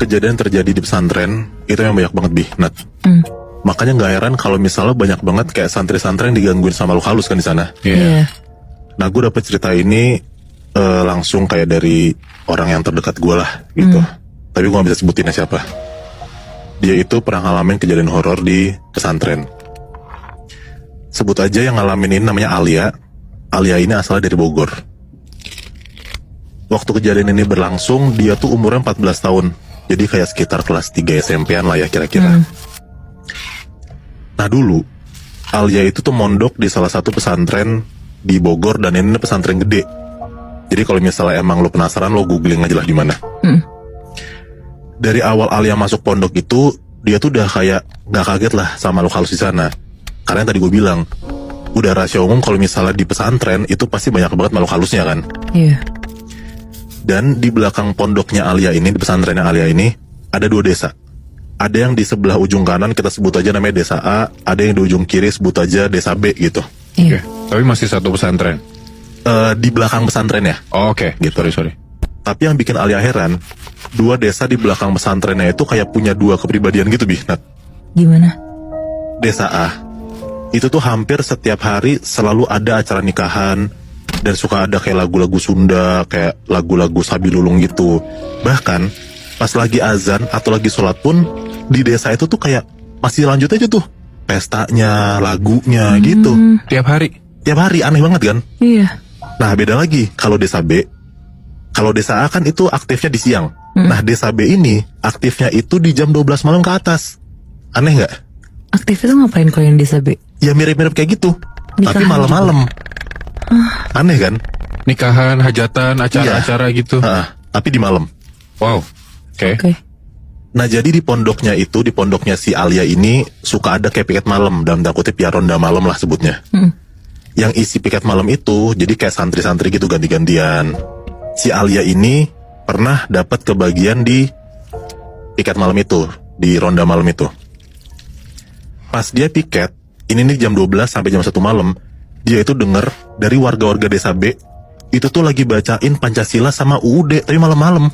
kejadian terjadi di pesantren itu yang banyak banget Nat. Makanya nggak heran kalau misalnya banyak banget kayak santri-santri yang digangguin sama makhluk halus kan di sana. Iya. Nah gue dapet cerita ini langsung kayak dari orang yang terdekat gue lah gitu. Tapi gue gak bisa sebutinnya siapa. Dia itu pernah ngalamin kejadian horor di pesantren. Sebut aja yang ngalamin ini namanya Alia. Alia ini asalnya dari Bogor. Waktu kejadian ini berlangsung, dia tuh umurnya 14 tahun. Jadi kayak sekitar kelas 3 SMP-an lah ya kira-kira. Nah dulu, Alia itu tuh mondok di salah satu pesantren di Bogor, dan ini pesantren gede. Jadi kalau misalnya emang lo penasaran, lo googling aja lah di mana. Dari awal Alia masuk pondok itu, dia tuh udah kayak nggak kaget lah sama makhluk halus di sana. Karena yang tadi gue bilang, udah rahasia umum kalau misalnya di pesantren itu pasti banyak banget makhluk halusnya kan. Iya. Dan di belakang pondoknya Alia ini, di pesantrennya Alia ini, ada 2 desa. Ada yang di sebelah ujung kanan kita sebut aja namanya desa A, ada yang di ujung kiri sebut aja desa B gitu. Iya. Tapi masih satu pesantren. Di belakang pesantren ya. Oh, oke. Gitu. Sorry. Tapi yang bikin Alia heran, 2 desa di belakang pesantrennya itu kayak punya 2 kepribadian gitu Nat. Gimana? Desa A itu tuh hampir setiap hari selalu ada acara nikahan, dan suka ada kayak lagu-lagu Sunda, kayak lagu-lagu Sabilulung gitu. Bahkan pas lagi azan atau lagi sholat pun di desa itu tuh kayak masih lanjut aja tuh pestanya, lagunya gitu. Tiap hari. Tiap hari, aneh banget kan? Iya. Nah beda lagi kalau desa B. Kalau desa A kan itu aktifnya di siang. Nah desa B ini aktifnya itu di jam 12 malam ke atas. Aneh nggak? Aktif itu ngapain kalau yang desa B? Ya mirip-mirip kayak gitu. Tapi Nikahan malam-malam. Aneh kan? Nikahan, hajatan, acara-acara gitu. Tapi di malam. Wow. Oke. Oke. Nah jadi di pondoknya itu, di pondoknya si Alia ini suka ada kayak piket malam, dalam tanda kutip ya ronda malam lah sebutnya. Yang isi piket malam itu jadi kayak santri-santri gitu ganti-gantian. Si Alia ini pernah dapat kebagian di piket malam itu, di ronda malam itu. Pas dia piket, ini nih jam 12 sampai jam 1 malam, dia itu denger dari warga-warga desa B itu tuh lagi bacain Pancasila sama UUD tapi malam-malam.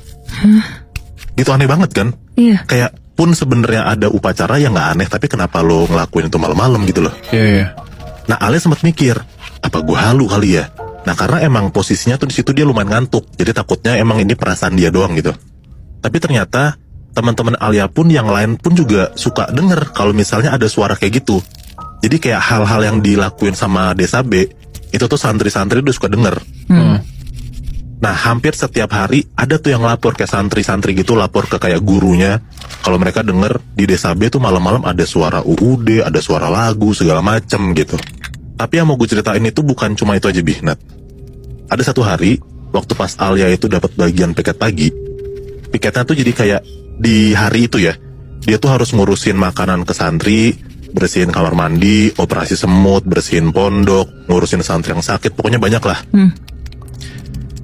Itu aneh banget kan? Iya. Kayak pun sebenarnya ada upacara yang nggak aneh, tapi kenapa lo ngelakuin itu malam-malam gitu loh? Iya. Nah Alia sempat mikir, apa gue halu kali ya? Nah karena emang posisinya tuh di situ dia lumayan ngantuk, jadi takutnya emang ini perasaan dia doang gitu. Tapi ternyata teman-teman Alia pun yang lain pun juga suka denger kalau misalnya ada suara kayak gitu. Jadi kayak hal-hal yang dilakuin sama desa B itu tuh santri-santri udah suka denger. Nah hampir setiap hari ada tuh yang lapor kayak santri-santri gitu, lapor ke kayak gurunya kalau mereka denger di desa B tuh malam-malam ada suara UUD, ada suara lagu segala macem gitu. Tapi yang mau gue ceritain itu bukan cuma itu aja Nat. Ada satu hari waktu pas Alia itu dapat bagian piket pagi, piketnya tuh jadi kayak di hari itu ya, dia tuh harus ngurusin makanan ke santri, bersihin kamar mandi, operasi semut, bersihin pondok, ngurusin santri yang sakit, pokoknya banyak lah.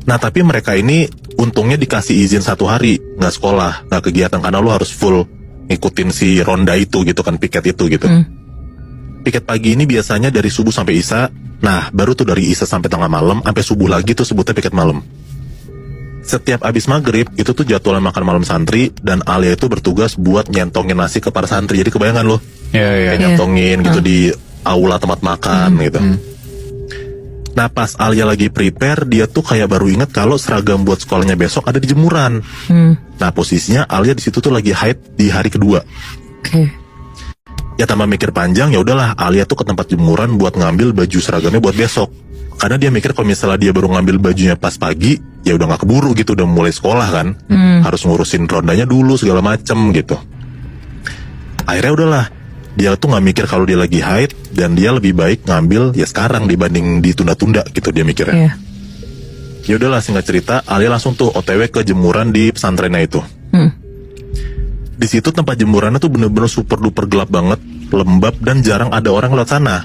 Nah tapi mereka ini untungnya dikasih izin 1 hari, nggak sekolah, nggak kegiatan, karena lo harus full ngikutin si ronda itu gitu kan, piket itu gitu. Piket pagi ini biasanya dari subuh sampai isya. Nah baru tuh dari isya sampai tengah malam, sampai subuh lagi tuh sebutnya piket malam. Setiap abis maghrib itu tuh jadwal makan malam santri, dan Alia itu bertugas buat nyentongin nasi ke para santri. Jadi kebayangan loh, kayak nyentongin gitu di aula tempat makan gitu. Nah pas Alia lagi prepare, dia tuh kayak baru inget kalau seragam buat sekolahnya besok ada di jemuran. Nah posisinya Alia di situ tuh lagi haid di hari kedua. Ya tambah mikir panjang, ya udahlah Alia tuh ke tempat jemuran buat ngambil baju seragamnya buat besok. Karena dia mikir kalau misalnya dia baru ngambil bajunya pas pagi, ya udah gak keburu gitu, udah mulai sekolah kan. Harus ngurusin rondanya dulu segala macem gitu. Akhirnya udahlah, dia tuh gak mikir kalau dia lagi haid, dan dia lebih baik ngambil ya sekarang dibanding ditunda-tunda gitu dia mikirnya. Ya udahlah, singkat cerita Alia langsung tuh OTW ke jemuran di pesantrennya itu. Di situ tempat jemurannya tuh bener-bener super duper gelap banget, lembab, dan jarang ada orang lewat sana.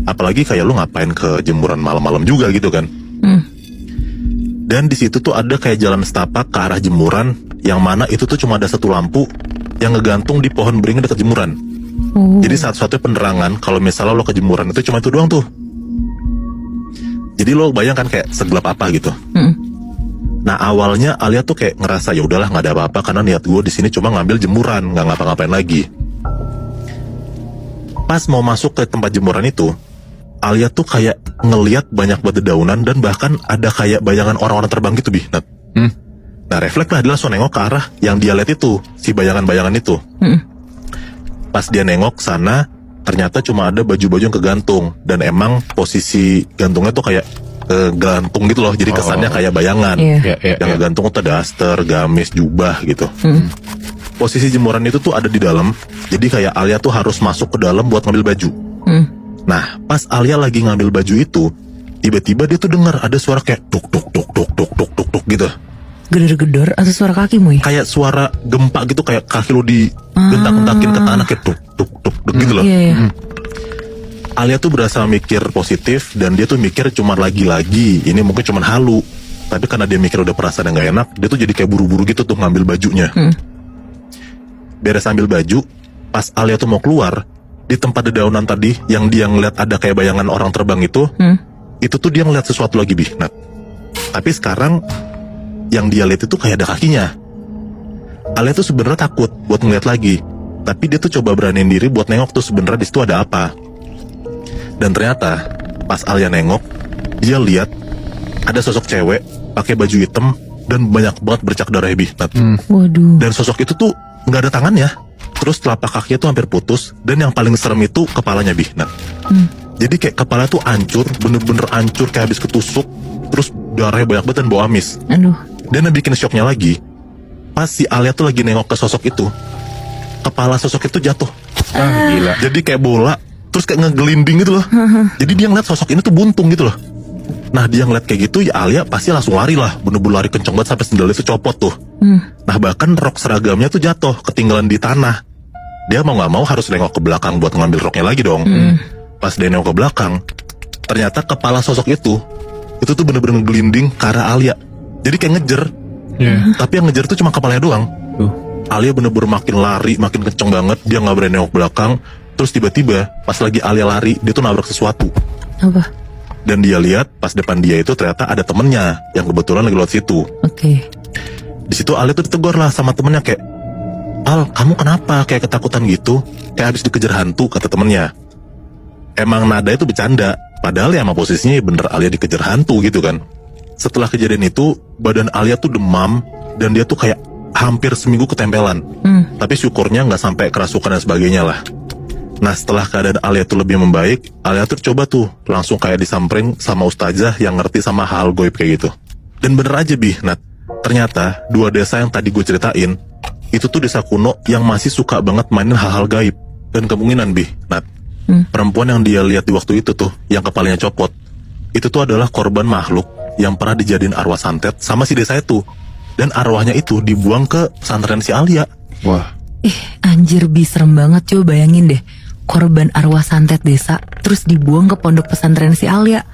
Apalagi kayak lu ngapain ke jemuran malam-malam juga gitu kan. Dan di situ tuh ada kayak jalan setapak ke arah jemuran, yang mana itu tuh cuma ada satu lampu yang ngegantung di pohon beringin dekat jemuran. Jadi satu-satunya penerangan kalau misalnya lo ke jemuran itu cuma itu doang tuh. Jadi lo bayangkan kayak segelap apa gitu. Nah awalnya Alia tuh kayak ngerasa ya udahlah nggak ada apa-apa karena niat gue di sini cuma ngambil jemuran, nggak ngapa-ngapain lagi. Pas mau masuk ke tempat jemuran itu, Alia tuh kayak ngeliat banyak banget dedaunan dan bahkan ada kayak bayangan orang-orang terbang gitu Bi. Nah refleks lah dia langsung nengok ke arah yang dia lihat itu, si bayangan-bayangan itu. Pas dia nengok sana, ternyata cuma ada baju-baju yang kegantung dan emang posisi gantungnya tuh kayak gantung gitu loh, jadi kesannya kayak bayangan. Iya. Yang gantung tuh ada daster, gamis, jubah gitu. Posisi jemuran itu tuh ada di dalam, jadi kayak Alia tuh harus masuk ke dalam buat ngambil baju. Nah, pas Alia lagi ngambil baju itu, tiba-tiba dia tuh dengar ada suara kayak tuk tuk tuk tuk tuk tuk tuk tuk gitu. Gedor-gedor atau suara kakimu ya? Kayak suara gempa gitu, kayak kaki lu digentak-gentakin ke tanah kayak tuk tuk tuk tuk gitu loh. Iya. Alia tuh berasa mikir positif dan dia tuh mikir cuma lagi-lagi ini mungkin cuma halu. Tapi karena dia mikir udah perasaan yang gak enak, dia tuh jadi kayak buru-buru gitu tuh ngambil bajunya. Beres ambil baju, pas Alia tuh mau keluar, di tempat dedaunan tadi yang dia ngeliat ada kayak bayangan orang terbang itu tuh dia ngeliat sesuatu lagi Bi. Nah, tapi sekarang yang dia lihat itu kayak ada kakinya. Alia tuh sebenarnya takut buat ngeliat lagi, tapi dia tuh coba beraniin diri buat nengok tuh sebenarnya di situ ada apa. Dan ternyata pas Alia nengok, dia lihat ada sosok cewek pakai baju hitam dan banyak banget bercak darah Bi. Waduh. Dan sosok itu tuh nggak ada tangannya, terus telapak kakinya tuh hampir putus, dan yang paling serem itu kepalanya Bi. Jadi kayak kepala tuh hancur, bener-bener hancur kayak habis ketusuk, terus darahnya banyak banget dan bau amis. Aduh. Dan yang bikin shocknya lagi, pas si Alia tuh lagi nengok ke sosok itu, kepala sosok itu jatuh. Gila. Jadi kayak bola, terus kayak ngegelinding gitu loh. Jadi dia ngeliat sosok ini tuh buntung gitu loh. Nah dia ngeliat kayak gitu, ya Alia pasti langsung lari lah, bener-bener lari kenceng banget sampai sendalnya itu copot tuh. Nah bahkan rok seragamnya tuh jatuh, ketinggalan di tanah. Dia mau nggak mau harus nengok ke belakang buat ngambil roknya lagi dong. Pas dia nengok ke belakang, ternyata kepala sosok itu tuh bener-bener ngegelinding ke arah Alia. Jadi kayak ngejer, tapi yang ngejer tuh cuma kepalanya doang. Alia bener-bener makin lari, makin kenceng banget, dia nggak berani nengok belakang. Terus tiba-tiba pas lagi Alia lari, dia tuh nabrak sesuatu. Apa? Dan dia lihat pas depan dia itu ternyata ada temennya yang kebetulan lagi lewat situ. Oke. Di situ Alia tuh ditegur lah sama temennya kayak, Al, kamu kenapa kayak ketakutan gitu? Kayak habis dikejar hantu, kata temennya. Emang nada itu bercanda, padahal ya emang posisinya bener Alia dikejar hantu gitu kan. Setelah kejadian itu, badan Alia tuh demam dan dia tuh kayak hampir seminggu ketempelan. Tapi syukurnya nggak sampai kerasukan dan sebagainya lah. Nah setelah keadaan Alia tuh lebih membaik, Alia tuh coba tuh langsung kayak disamperin sama ustazah yang ngerti sama hal goib kayak gitu. Dan bener aja Bi, Nat, ternyata 2 desa yang tadi gue ceritain, itu tuh desa kuno yang masih suka banget mainin hal-hal gaib. Dan kemungkinan Bi, Nat, perempuan yang dia lihat di waktu itu tuh, yang kepalanya copot, itu tuh adalah korban makhluk yang pernah dijadiin arwah santet sama si desa itu. Dan arwahnya itu dibuang ke pesantren si Alia. Wah. Anjir Bi, serem banget. Coba bayangin deh, korban arwah santet desa terus dibuang ke pondok pesantren si Alia.